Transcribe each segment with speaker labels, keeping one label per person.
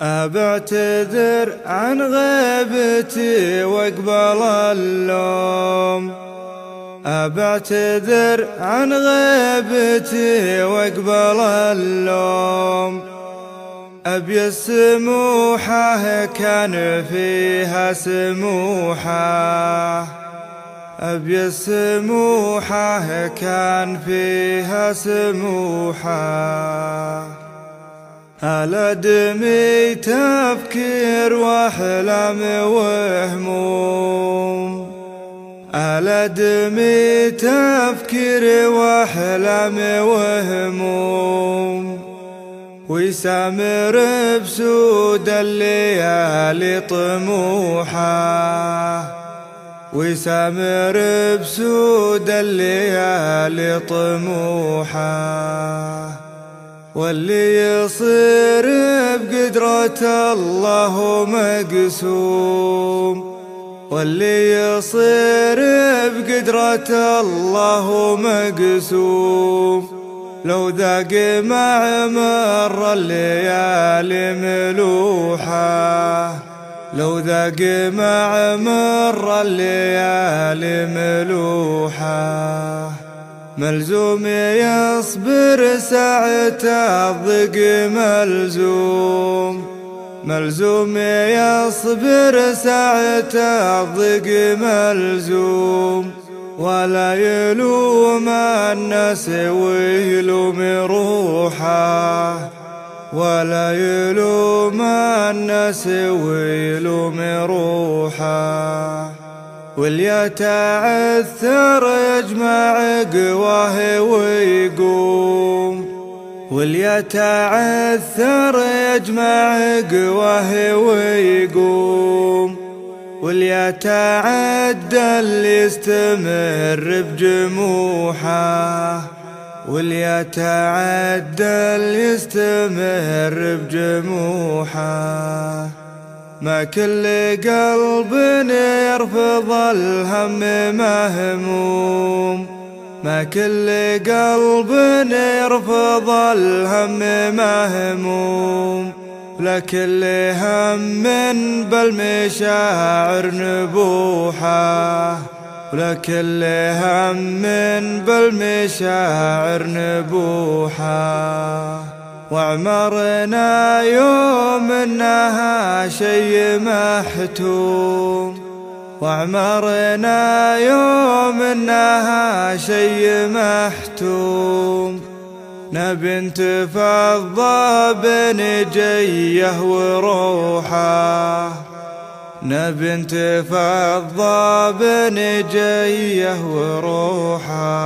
Speaker 1: أبعتذر عن غيبتي واقبل اللوم، أبعتذر عن غيبتي واقبل اللوم. أبي السموحة كان فيها سموحة، أبي السموحة كان فيها سموحة. على دمي تفكير واحلام وهموم، على دمي تفكير واحلام وهموم. ويسامر بسود الليالي طموحه، ويسامر بسود الليالي طموحه. واللي يصير بقدرة الله مقسوم، واللي يصير بقدرة الله مقسوم. لو ذاق مع مر الليالي ملوحة، لو ذاق مع مر الليالي ملوحة. ملزوم يصبر ساعة الضيق ملزوم، ملزوم يصبر ساعة الضيق ملزوم. ولا يلوم الناس ويلوم روحه، ولا يلوم الناس ويلوم روحه. واليتعثر يجمع قواه ويقوم، واليتعثر يجمع قواه ويقوم. واليتعدل يستمر بجموحه، واليتعدل يستمر بجموحه. ما كل قلب يرفض الهم مهموم، ما كل قلب يرفض الهم مهموم. لكل هم بالمشاعر نبوحه، ولكل هم بالمشاعر نبوحه. وعمرنا يوم انها شي محتوم، وعمرنا يوم انها شي محتوم. نبي نتفضى بنجيه وروحه، نبي نتفضى بنجيه وروحه.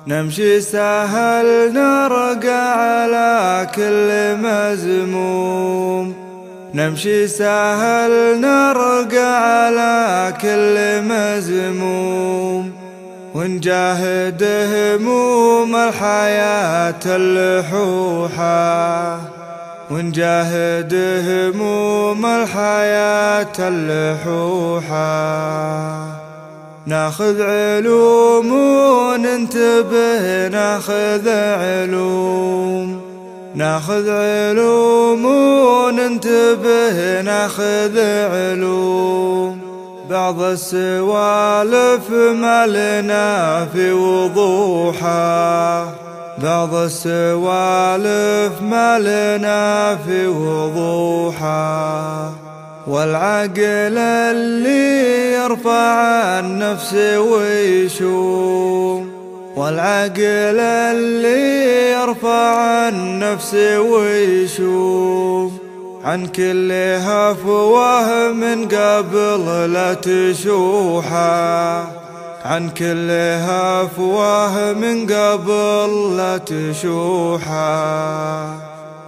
Speaker 1: نمشي سهل نرقى على كل مزموم، نمشي سهل نرقى على كل مزموم. ونجاهد هموم الحياة اللحوحة، ونجاهد هموم الحياة اللحوحة. ناخذ علوم وننتبه ناخذ علوم، ناخذ علوم وننتبه ناخذ علوم. بعض السوالف ما لنا في وضوحه، بعض السوالف ما لنا في وضوحه. والعقل اللي يرفع النفس ويشوم، والعقل اللي يرفع النفس ويشوم. عن كل هفوة من قبل لا تشوحه، عن كل هفوة من قبل لا تشوحه.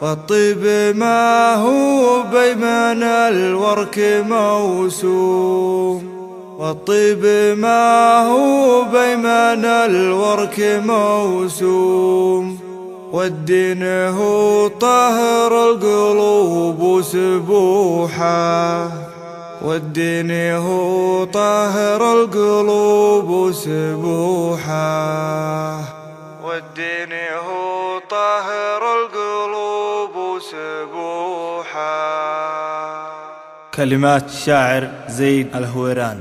Speaker 1: والطيب ما هو بيمن الورك موسوم، والطيب ما هو بيمن الورك موسوم. والدين هو طهر القلوب وسبوحه، والدين هو طهر القلوب وسبوحه. والدين هو طهر القلوب وسبوحه. روحا.
Speaker 2: كلمات الشاعر زيد الهويران.